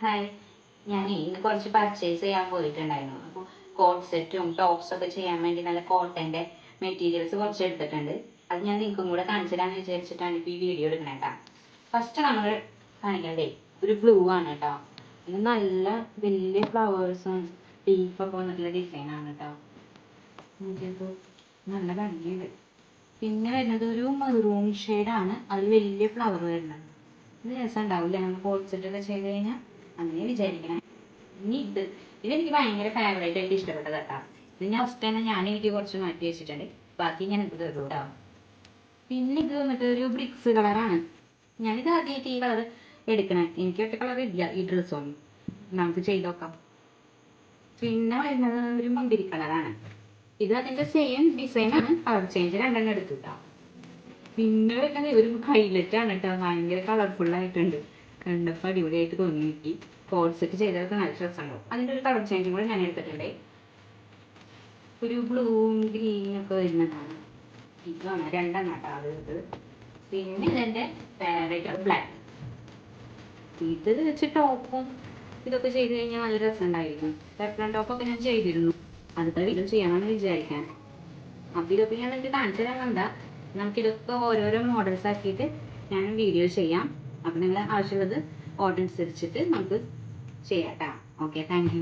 Hi, ഞാൻ ഇന്ന് കുറച്ച് പർച്ചേസ് ചെയ്യാൻ പോയിട്ടുണ്ടായിരുന്നു. അപ്പോൾ കോട്ട് സെറ്റും ടോപ്സൊക്കെ ചെയ്യാൻ വേണ്ടി നല്ല കോട്ടൻ്റെ മെറ്റീരിയൽസ് കുറച്ച് എടുത്തിട്ടുണ്ട്. അത് ഞാൻ നിങ്ങൾക്കും കൂടെ കാണിച്ചു തരാമെന്ന് വിചാരിച്ചിട്ടാണ് ഇപ്പോൾ ഈ വീഡിയോ എടുക്കുന്നത് കേട്ടോ. ഫസ്റ്റ് നമ്മൾ കാണിക്കണ്ടേ ഒരു ബ്ലൂ ആണ് കേട്ടോ. ഇത് നല്ല വലിയ ഫ്ലവേഴ്സും ലീഫൊക്കെ വന്നിട്ടുള്ള ഡിസൈനാണ് കേട്ടോ. എനിക്കിപ്പോൾ നല്ല ഭംഗിയുണ്ട്. പിന്നെ വരുന്നത് ഒരു മെറൂൺ ഷെയ്ഡാണ്, അതിൽ വലിയ ഫ്ലവർ വരുന്നത്. ഇത് രസം ഉണ്ടാവില്ലേ നമ്മൾ കോട്ട് സെറ്റൊക്കെ ചെയ്ത് കഴിഞ്ഞാൽ, അങ്ങനെ വിചാരിക്കണേ. ഇനി ഇതെനിക്ക് ഭയങ്കര ഫേവറേറ്റ് ആയിട്ട് ഇഷ്ടപ്പെട്ടത് കേട്ടോ. ഇത് ഞാൻ ഫസ്റ്റ് തന്നെ എനിക്ക് കുറച്ച് മാറ്റി വെച്ചിട്ടുണ്ട്. ബാക്കി ഞാൻ ഇത് കേട്ടോ. പിന്നെ ഇത് വന്നിട്ട് ഒരു ബ്രിക്സ് കളറാണ്. ഞാനിത് ആദ്യമായിട്ട് ഈ കളർ എടുക്കണേ. എനിക്ക് ഒറ്റ കളർ ഇല്ല ഈ ഡ്രസ്സൊന്നും. നമുക്ക് ചെയ്ത് നോക്കാം. പിന്നെ വരുന്നത് ഒരു മുന്തിരി കളറാണ്. ഇത് അതിൻ്റെ സെയിം ഡിസൈനാണ്, കളർ ചേഞ്ച് രണ്ടെണ്ണം എടുത്തു കേട്ടോ. പിന്നെ വരുന്നത് ഒരു ഹൈലൈറ്റ് ആണ് കേട്ടോ. ഭയങ്കര കളർഫുള്ളായിട്ടുണ്ട്. കണ്ടപ്പോൾ അടിപൊളിയായിട്ട് തോന്നി എനിക്ക്. കോഡ് സെറ്റ് ചെയ്തതൊക്കെ നല്ല രസമുണ്ടാവും. അതിൻ്റെ ഒരു കളർ ചേഞ്ചും കൂടെ ഞാൻ എടുത്തിട്ടുണ്ട്. ഒരു ബ്ലൂവും ഗ്രീനൊക്കെ വരുന്നതാണ്. ഇതാണ് രണ്ടെണ്ണം കേട്ടോ അത് എടുത്തത്. പിന്നെ ഇതെൻ്റെ ഫേവറേറ്റ് ബ്ലാക്ക്. ഇത് വെച്ച് ടോപ്പും ഇതൊക്കെ ചെയ്ത് കഴിഞ്ഞാൽ നല്ല രസമുണ്ടായിരിക്കും. പെപ്ലം ടോപ്പൊക്കെ ഞാൻ ചെയ്തിരുന്നു. അടുത്ത വീഡിയോ ചെയ്യണമെന്ന് വിചാരിക്കാൻ. അപ്പോൾ ഇതൊക്കെ ഞാൻ നിങ്ങൾക്ക് കാണിച്ചു തരാൻ കണ്ട. നമുക്കിതൊക്കെ ഓരോരോ മോഡൽസ് ആക്കിയിട്ട് ഞാൻ വീഡിയോ ചെയ്യാം. അപ്പോൾ നിങ്ങൾ ആവശ്യമുള്ളത് ഓർഡർ അനുസരിച്ചിട്ട് നമുക്ക് ചെയ്യാം കേട്ടോ. Okay, thank you.